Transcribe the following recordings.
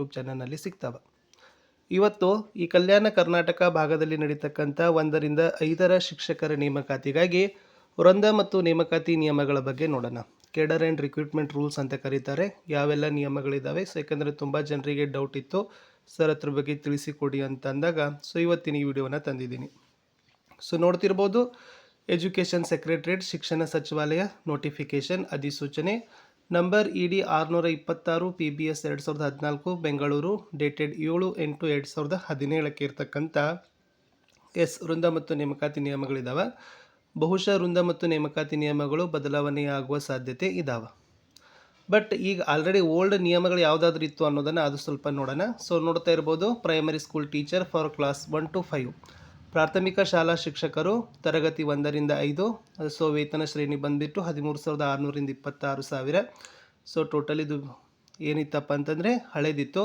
YouTube ಚಾನಲ್ನಲ್ಲಿ ಸಿಗ್ತವೆ. ಇವತ್ತು ಈ ಕಲ್ಯಾಣ ಕರ್ನಾಟಕ ಭಾಗದಲ್ಲಿ ನಡೀತಕ್ಕಂಥ 1ರಿಂದ 5ರ ಶಿಕ್ಷಕರ ನೇಮಕಾತಿಗಾಗಿ ವೃಂದ ಮತ್ತು ನೇಮಕಾತಿ ನಿಯಮಗಳ ಬಗ್ಗೆ ನೋಡೋಣ. ಕೇಡರ್ ಆ್ಯಂಡ್ ರಿಕ್ರೂಟ್ಮೆಂಟ್ ರೂಲ್ಸ್ ಅಂತ ಕರೀತಾರೆ. ಯಾವೆಲ್ಲ ನಿಯಮಗಳಿದ್ದಾವೆ, ಸೊ ಯಾಕಂದರೆ ತುಂಬ ಜನರಿಗೆ ಡೌಟ್ ಇತ್ತು, ಸರ್ ಅದ್ರ ಬಗ್ಗೆ ತಿಳಿಸಿಕೊಡಿ ಅಂತ ಅಂದಾಗ ಸೊ ಇವತ್ತಿನ ಈ ವಿಡಿಯೋನ ತಂದಿದ್ದೀನಿ. ಸೊ ನೋಡ್ತಿರ್ಬೋದು, ಎಜುಕೇಷನ್ ಸೆಕ್ರೆಟರಿಯೇಟ್ ಶಿಕ್ಷಣ ಸಚಿವಾಲಯ ನೋಟಿಫಿಕೇಷನ್ ಅಧಿಸೂಚನೆ number ED 626 PBS 2014 Bengaluru dated 7/8/2017 ಇರ್ತಕ್ಕಂಥ ವೃಂದ ಮತ್ತು ನೇಮಕಾತಿ ನಿಯಮಗಳಿದ್ದಾವೆ. ಬಹುಶಃ ವೃಂದ ಮತ್ತು ನೇಮಕಾತಿ ನಿಯಮಗಳು ಬದಲಾವಣೆಯಾಗುವ ಸಾಧ್ಯತೆ ಇದ್ದಾವೆ. ಬಟ್ ಈಗ ಆಲ್ರೆಡಿ ಓಲ್ಡ್ ನಿಯಮಗಳು ಯಾವುದಾದ್ರೂ ಇತ್ತು ಅನ್ನೋದನ್ನು ಅದು ಸ್ವಲ್ಪ ನೋಡೋಣ. ಸೊ ನೋಡ್ತಾ ಇರ್ಬೋದು, primary school teacher for class 1 to 5 ಪ್ರಾಥಮಿಕ ಶಾಲಾ ಶಿಕ್ಷಕರು ತರಗತಿ 1ರಿಂದ 5. ಸೊ ವೇತನ ಶ್ರೇಣಿ ಬಂದುಬಿಟ್ಟು 13,600ರಿಂದ 26,000. ಸೊ ಟೋಟಲ್ ಇದು ಏನಿತ್ತಪ್ಪ ಅಂತಂದರೆ ಹಳೇದಿತ್ತು.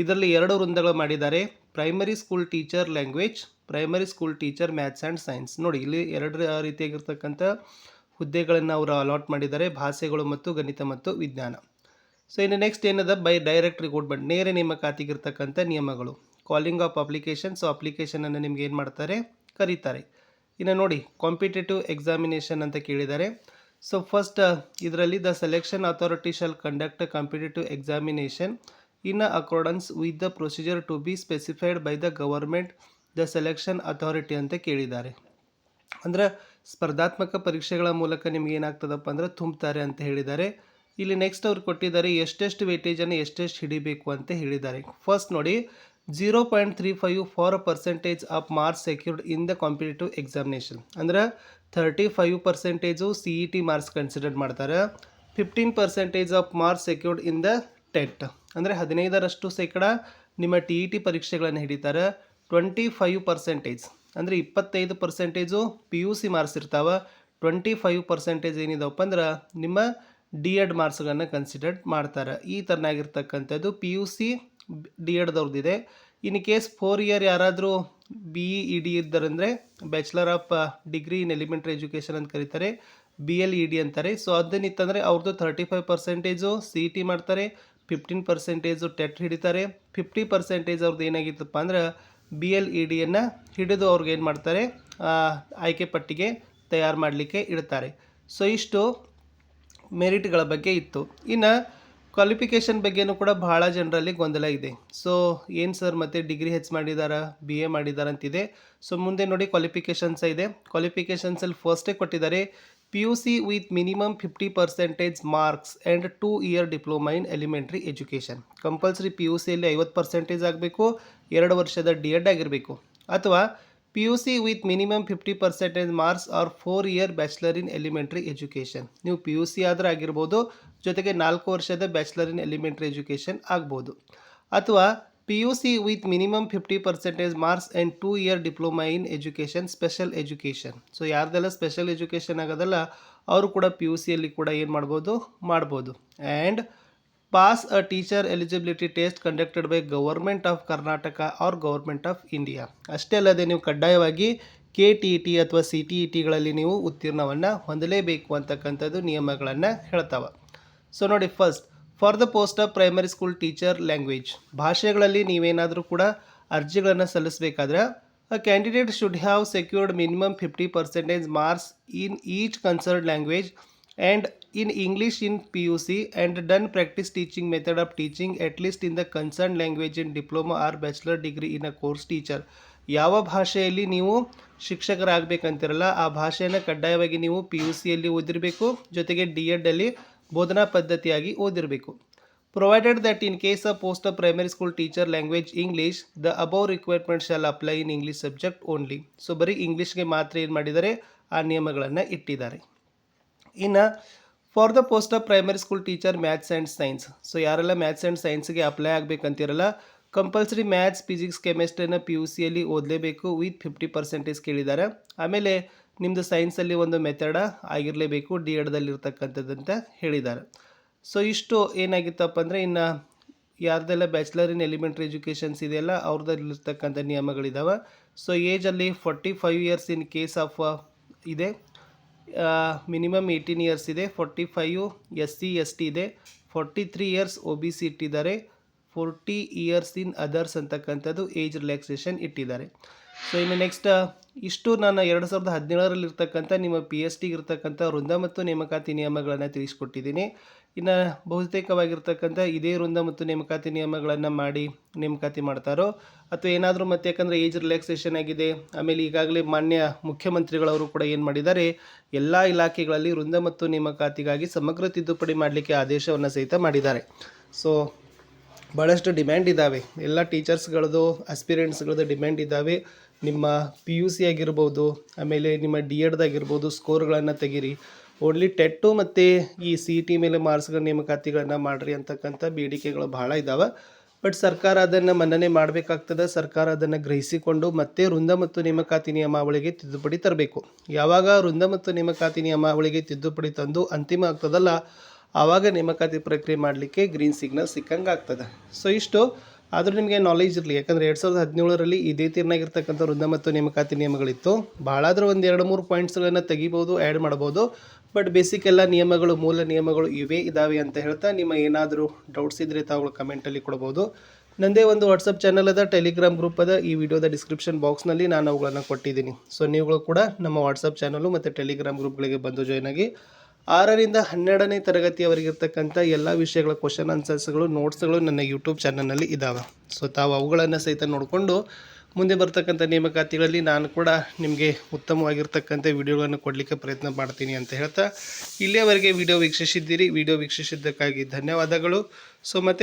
ಇದರಲ್ಲಿ 2 ವೃಂದಗಳು ಮಾಡಿದ್ದಾರೆ. Primary school teacher language, primary school teacher maths and science. ನೋಡಿ, ಇಲ್ಲಿ 2 ರೀತಿಯಾಗಿರ್ತಕ್ಕಂಥ ಹುದ್ದೆಗಳನ್ನು ಅವರು ಅಲಾಟ್ ಮಾಡಿದ್ದಾರೆ, ಭಾಷೆಗಳು ಮತ್ತು ಗಣಿತ ಮತ್ತು ವಿಜ್ಞಾನ. ಸೊ ಇನ್ನು ನೆಕ್ಸ್ಟ್ ಏನದ, ಬೈ ಡೈರೆಕ್ಟ್ ರಿಕ್ರೂಟ್ಮೆಂಟ್, ನೇರ ನೇಮಕಾತಿಗಿರ್ತಕ್ಕಂಥ ನಿಯಮಗಳು. ಕಾಲಿಂಗ್ ಆಫ್ ಅಪ್ಲಿಕೇಶನ್, ಸೊ ಅಪ್ಲಿಕೇಶನನ್ನು ನಿಮ್ಗೆ ಏನು ಮಾಡ್ತಾರೆ, ಕರೀತಾರೆ. ಇನ್ನು ನೋಡಿ, ಕಾಂಪಿಟೇಟಿವ್ ಎಕ್ಸಾಮಿನೇಷನ್ ಅಂತ ಕೇಳಿದ್ದಾರೆ. ಸೊ ಫಸ್ಟ್ ಇದರಲ್ಲಿ the selection authority shall conduct competitive examination in accordance with the procedure to be specified by the government the selection authority ಅಂತ ಕೇಳಿದ್ದಾರೆ. ಅಂದರೆ ಸ್ಪರ್ಧಾತ್ಮಕ ಪರೀಕ್ಷೆಗಳ ಮೂಲಕ ನಿಮ್ಗೆ ಏನಾಗ್ತದಪ್ಪ ಅಂದರೆ ತುಂಬ್ತಾರೆ ಅಂತ ಹೇಳಿದ್ದಾರೆ. ಇಲ್ಲಿ ನೆಕ್ಸ್ಟ್ ಅವ್ರು ಕೊಟ್ಟಿದ್ದಾರೆ ಎಷ್ಟೆಷ್ಟು ವೇಟೇಜನ್ನು ಎಷ್ಟೆಷ್ಟು ಹಿಡಿಬೇಕು ಅಂತ ಹೇಳಿದ್ದಾರೆ. ಫಸ್ಟ್ ನೋಡಿ, 0.35 for percentage of marks secured in the competitive examination. ಅಂದ್ರೆ 35% CET ಮಾರ್ಕ್ಸ್ ಕನ್ಸಿಡರ್ ಮಾಡ್ತಾರೆ. 15% of marks secured in the TET, ಅಂದರೆ 15% ನಿಮ್ಮ TET ಪರೀಕ್ಷೆಗಳನ್ನು ಹಿಡಿತಾರೆ. 25% ಅಂದರೆ 25% PUC ಮಾರ್ಕ್ಸ್ ಇರ್ತಾವೆ. 25% ಏನಿದಾವಪ್ಪ ಅಂದ್ರೆ ನಿಮ್ಮ D.Ed ಮಾರ್ಕ್ಸ್ಗಳನ್ನು ಕನ್ಸಿಡರ್ ಮಾಡ್ತಾರೆ. ಈ ಥರನಾಗಿರ್ತಕ್ಕಂಥದ್ದು PUC D.Edದವ್ರದ್ದಿದೆ. ಇನ್ ಕೇಸ್ 4 ಇಯರ್ ಯಾರಾದರೂ BE-ED ಇದ್ದಾರಂದರೆ bachelor of degree in elementary education ಅಂತ ಕರೀತಾರೆ, BLED ಅಂತಾರೆ. ಸೊ ಅದನ್ನಿತ್ತಂದರೆ ಅವ್ರದ್ದು 35% CET ಮಾಡ್ತಾರೆ, 15% ಟೆಟ್ ಹಿಡಿತಾರೆ, 50% ಅವ್ರದ್ದು ಏನಾಗಿತ್ತಪ್ಪ ಅಂದ್ರೆ BLEDಯನ್ನು ಹಿಡಿದು ಅವ್ರಿಗೆ ಏನು ಮಾಡ್ತಾರೆ, ಆಯ್ಕೆ ಪಟ್ಟಿಗೆ ತಯಾರು ಮಾಡಲಿಕ್ಕೆ ಇಡ್ತಾರೆ. ಸೊ ಇಷ್ಟು ಮೆರಿಟ್ಗಳ ಬಗ್ಗೆ ಇತ್ತು. ಇನ್ನು ಕ್ವಾಲಿಫಿಕೇಷನ್ ಬಗ್ಗೆನೂ ಕೂಡ ಭಾಳ ಜನರಲ್ಲಿ ಗೊಂದಲ ಇದೆ. ಸೊ ಏನು ಸರ್ ಮತ್ತೆ ಡಿಗ್ರಿ ಹೆಚ್ಚು ಮಾಡಿದಾರಾ, BA ಮಾಡಿದಾರ ಅಂತಿದೆ. ಸೊ ಮುಂದೆ ನೋಡಿ ಕ್ವಾಲಿಫಿಕೇಷನ್ಸ್ ಇದೆ. ಕ್ವಾಲಿಫಿಕೇಷನ್ಸಲ್ಲಿ ಫಸ್ಟೇ ಕೊಟ್ಟಿದ್ದಾರೆ PUC with minimum 50% marks and 2 year diploma in elementary education. Compulsory PUCಯಲ್ಲಿ 50% ಆಗಬೇಕು, 2 ವರ್ಷದ D.Ed ಆಗಿರಬೇಕು. ಅಥವಾ PUC with minimum 50% marks or 4 year bachelor in elementary education. ನೀವು PUC ಆದರೂ ಆಗಿರ್ಬೋದು, ಜೊತೆಗೆ 4 ವರ್ಷದ ಬ್ಯಾಚುಲರ್ ಇನ್ ಎಲಿಮೆಂಟ್ರಿ ಎಜುಕೇಷನ್ ಆಗ್ಬೋದು. ಅಥವಾ PUC with minimum 50% marks and 2 year diploma in education special education. So ಯಾರ್ದೆಲ್ಲ ಸ್ಪೆಷಲ್ ಎಜುಕೇಷನ್ ಆಗೋದಲ್ಲ ಅವರು ಕೂಡ PUCಯಲ್ಲಿ ಕೂಡ ಏನು ಮಾಡ್ಬೋದು. And pass a teacher eligibility test conducted by government of Karnataka or government of India. ಅಷ್ಟೇ ಅಲ್ಲದೆ ನೀವು ಕಡ್ಡಾಯವಾಗಿ KTET ಅಥವಾ CTETಗಳಲ್ಲಿ ನೀವು ಉತ್ತೀರ್ಣವನ್ನು ಹೊಂದಲೇಬೇಕು ಅಂತಕ್ಕಂಥದ್ದು ನಿಯಮಗಳನ್ನು ಹೇಳ್ತಾವೆ. ಸೊ ನೋಡಿ, first for the post of primary school teacher language, ಭಾಷೆಗಳಲ್ಲಿ ನೀವೇನಾದರೂ ಕೂಡ ಅರ್ಜಿಗಳನ್ನು ಸಲ್ಲಿಸಬೇಕಾದ್ರೆ a candidate should have secured minimum 50% marks in each concerned language and in English in PUC and done practice teaching method of teaching at least in the concerned language in diploma or bachelor degree in a course teacher. ಯಾವ ಭಾಷೆಯಲ್ಲಿ ನೀವು ಶಿಕ್ಷಕರಾಗಬೇಕಂತಿರಲ್ಲ ಆ ಭಾಷೆಯನ್ನು ಕಡ್ಡಾಯವಾಗಿ ನೀವು PUCಯಲ್ಲಿ ಓದಿರಬೇಕು, ಜೊತೆಗೆ D.Edಲ್ಲಿ ಬೋಧನಾ ಪದ್ಧತಿಯಾಗಿ ಓದಿರಬೇಕು. Provided that in case of post of primary school teacher language English the above requirement shall apply in English subject only. So ಬರೀ ಇಂಗ್ಲೀಷ್ಗೆ ಮಾತ್ರ ಏನು ಮಾಡಿದ್ದಾರೆ, ಆ ನಿಯಮಗಳನ್ನು ಇಟ್ಟಿದ್ದಾರೆ. ಇನ್ನು for the post of primary school teacher maths and science, so ಯಾರೆಲ್ಲ ಮ್ಯಾಥ್ಸ್ ಆ್ಯಂಡ್ ಸೈನ್ಸ್ಗೆ ಅಪ್ಲೈ ಆಗಬೇಕಂತಿರಲ್ಲ, ಕಂಪಲ್ಸರಿ ಮ್ಯಾಥ್ಸ್ ಫಿಸಿಕ್ಸ್ ಕೆಮಿಸ್ಟ್ರಿನ PUCಯಲ್ಲಿ ಓದಲೇಬೇಕು ವಿತ್ 50% ಕೇಳಿದ್ದಾರೆ. ಆಮೇಲೆ ನಿಮ್ಮದು ಸೈನ್ಸಲ್ಲಿ ಒಂದು ಮೆಥಡ ಆಗಿರಲೇಬೇಕು D.Edದಲ್ಲಿರ್ತಕ್ಕಂಥದ್ದಂತ ಹೇಳಿದ್ದಾರೆ. ಸೊ ಇಷ್ಟು ಏನಾಗಿತ್ತಪ್ಪ ಅಂದರೆ, ಇನ್ನು ಯಾರ್ದೆಲ್ಲ ಬ್ಯಾಚುಲರ್ ಇನ್ ಎಲಿಮೆಂಟ್ರಿ ಎಜುಕೇಷನ್ಸ್ ಇದೆಯಲ್ಲ ಅವ್ರದ್ದಲ್ಲಿರ್ತಕ್ಕಂಥ ನಿಯಮಗಳಿದ್ದಾವೆ. ಸೊ ಏಜಲ್ಲಿ 45 ಇಯರ್ಸ್ ಇನ್ ಕೇಸ್ ಆಫ್ ಇದೆ, ಮಿನಿಮಮ್ 18 ಇಯರ್ಸ್ ಇದೆ, 45 SC ST ಇದೆ, 43 ಇಯರ್ಸ್ OBC ಇಟ್ಟಿದ್ದಾರೆ, 40 ಇಯರ್ಸ್ ಇನ್ ಅದರ್ಸ್ ಅಂತಕ್ಕಂಥದ್ದು ಏಜ್ ರಿಲ್ಯಾಕ್ಸೇಷನ್ ಇಟ್ಟಿದ್ದಾರೆ. ಸೊ ಇನ್ನು ನೆಕ್ಸ್ಟ್ ಇಷ್ಟು ನಾನು 2017ರಲ್ಲಿ ಇರ್ತಕ್ಕಂಥ ನಿಮ್ಮ PST ಇರ್ತಕ್ಕಂಥ ವೃಂದ ಮತ್ತು ನೇಮಕಾತಿ ನಿಯಮಗಳನ್ನು ತಿಳಿಸ್ಕೊಟ್ಟಿದ್ದೀನಿ. ಇನ್ನು ಬಹುತೇಕವಾಗಿರ್ತಕ್ಕಂಥ ಇದೇ ವೃಂದ ಮತ್ತು ನೇಮಕಾತಿ ನಿಯಮಗಳನ್ನು ಮಾಡಿ ನೇಮಕಾತಿ ಮಾಡ್ತಾರೋ ಅಥವಾ ಏನಾದರೂ ಮತ್ತೆ ಯಾಕಂದರೆ ಏಜ್ ರಿಲ್ಯಾಕ್ಸೇಷನ್ ಆಗಿದೆ, ಆಮೇಲೆ ಈಗಾಗಲೇ ಮಾನ್ಯ ಮುಖ್ಯಮಂತ್ರಿಗಳವರು ಕೂಡ ಏನು ಮಾಡಿದ್ದಾರೆ, ಎಲ್ಲ ಇಲಾಖೆಗಳಲ್ಲಿ ವೃಂದ ಮತ್ತು ನೇಮಕಾತಿಗಾಗಿ ಸಮಗ್ರ ತಿದ್ದುಪಡಿ ಮಾಡಲಿಕ್ಕೆ ಆದೇಶವನ್ನು ಸಹಿತ ಮಾಡಿದ್ದಾರೆ. ಸೊ ಭಾಳಷ್ಟು ಡಿಮ್ಯಾಂಡ್ ಇದ್ದಾವೆ, ಎಲ್ಲ ಟೀಚರ್ಸ್ಗಳದ್ದು ಆಸ್ಪಿರೆಂಟ್ಸ್ಗಳದ್ದು ಡಿಮ್ಯಾಂಡ್ ಇದ್ದಾವೆ. ನಿಮ್ಮ PUC ಆಗಿರ್ಬೋದು, ಆಮೇಲೆ ನಿಮ್ಮ D.Ed ಆಗಿರ್ಬೋದು, ಸ್ಕೋರ್ಗಳನ್ನು ತೆಗೀರಿ, ಓನ್ಲಿ ಟೆಟ್ಟು ಮತ್ತು ಈ CET ಮೇಲೆ ಮಾರ್ಕ್ಸ್ಗಳ ನೇಮಕಾತಿಗಳನ್ನು ಮಾಡಿರಿ ಅಂತಕ್ಕಂಥ ಬೇಡಿಕೆಗಳು ಭಾಳ ಇದ್ದಾವೆ. ಬಟ್ ಸರ್ಕಾರ ಅದನ್ನು ಮನ್ನಣೆ ಮಾಡಬೇಕಾಗ್ತದೆ. ಸರ್ಕಾರ ಅದನ್ನು ಗ್ರಹಿಸಿಕೊಂಡು ಮತ್ತೆ ವೃಂದ ಮತ್ತು ನೇಮಕಾತಿ ನಿಯಮಾವಳಿಗೆ ತಿದ್ದುಪಡಿ ತರಬೇಕು. ಯಾವಾಗ ವೃಂದ ಮತ್ತು ನೇಮಕಾತಿ ನಿಯಮಾವಳಿಗೆ ತಿದ್ದುಪಡಿ ತಂದು ಅಂತಿಮ ಆಗ್ತದಲ್ಲ, ಆವಾಗ ನೇಮಕಾತಿ ಪ್ರಕ್ರಿಯೆ ಮಾಡಲಿಕ್ಕೆ ಗ್ರೀನ್ ಸಿಗ್ನಲ್ ಸಿಕ್ಕಂಗೆ ಆಗ್ತದೆ. ಸೊ ಇಷ್ಟು ಆದರೂ ನಿಮಗೆ ನಾಲೆಜ್ ಇರಲಿ, ಯಾಕಂದರೆ 2017ರಲ್ಲಿ ಇದೇ ತೀರ್ನಾಗಿರ್ತಕ್ಕಂಥ ವೃಂದ ಮತ್ತು ನೇಮಕಾತಿ ನಿಯಮಗಳಿತ್ತು. ಭಾಳಾದರೂ ಒಂದು 2-3 ಪಾಯಿಂಟ್ಸ್ಗಳನ್ನು ತೆಗಿಬೋದು, ಆ್ಯಡ್ ಮಾಡ್ಬೋದು. ಬಟ್ ಬೇಸಿಕ್ ಎಲ್ಲ ನಿಯಮಗಳು, ಮೂಲ ನಿಯಮಗಳು ಇವೇ ಇದ್ದಾವೆ ಅಂತ ಹೇಳ್ತಾ, ನಿಮ್ಮ ಏನಾದರೂ ಡೌಟ್ಸ್ ಇದ್ದರೆ ತಾವುಗಳು ಕಮೆಂಟಲ್ಲಿ ಕೊಡ್ಬೋದು. ನನ್ನದೇ ಒಂದು ವಾಟ್ಸಪ್ ಚಾನಲ್ ಅದ, ಟೆಲಿಗ್ರಾಮ್ ಗ್ರೂಪ್ ಅದ. ಈ ವಿಡಿಯೋದ ಡಿಸ್ಕ್ರಿಪ್ಷನ್ ಬಾಕ್ಸ್ನಲ್ಲಿ ನಾನು ಅವುಗಳನ್ನು ಕೊಟ್ಟಿದ್ದೀನಿ. ಸೊ ನೀವುಗಳು ಕೂಡ ನಮ್ಮ ವಾಟ್ಸಪ್ ಚಾನಲು ಮತ್ತು ಟೆಲಿಗ್ರಾಮ್ ಗ್ರೂಪ್ಗಳಿಗೆ ಬಂದು ಜಾಯ್ನ್ ಆಗಿ 6ರಿಂದ 12ನೇ ತರಗತಿಯವರೆಗಿರ್ತಕ್ಕಂಥ ಎಲ್ಲ ವಿಷಯಗಳ ಕ್ವಶನ್ ಆನ್ಸರ್ಸ್ಗಳು, ನೋಟ್ಸ್ಗಳು ನನ್ನ ಯೂಟ್ಯೂಬ್ ಚಾನಲ್ನಲ್ಲಿ ಇದ್ದಾವೆ. ಸೊ ತಾವು ಅವುಗಳನ್ನು ಸಹಿತ ನೋಡಿಕೊಂಡು ಮುಂದೆ ಬರ್ತಕ್ಕಂಥ ನೇಮಕಾತಿಗಳಲ್ಲಿ ನಾನು ಕೂಡ ನಿಮಗೆ ಉತ್ತಮವಾಗಿರ್ತಕ್ಕಂಥ ವಿಡಿಯೋಗಳನ್ನು ಕೊಡಲಿಕ್ಕೆ ಪ್ರಯತ್ನ ಮಾಡ್ತೀನಿ ಅಂತ ಹೇಳ್ತಾ, ಇಲ್ಲಿಯವರೆಗೆ ವಿಡಿಯೋ ವೀಕ್ಷಿಸಿದ್ದೀರಿ. ವಿಡಿಯೋ ವೀಕ್ಷಿಸಿದ್ದಕ್ಕಾಗಿ ಧನ್ಯವಾದಗಳು. ಸೊ ಮತ್ತೆ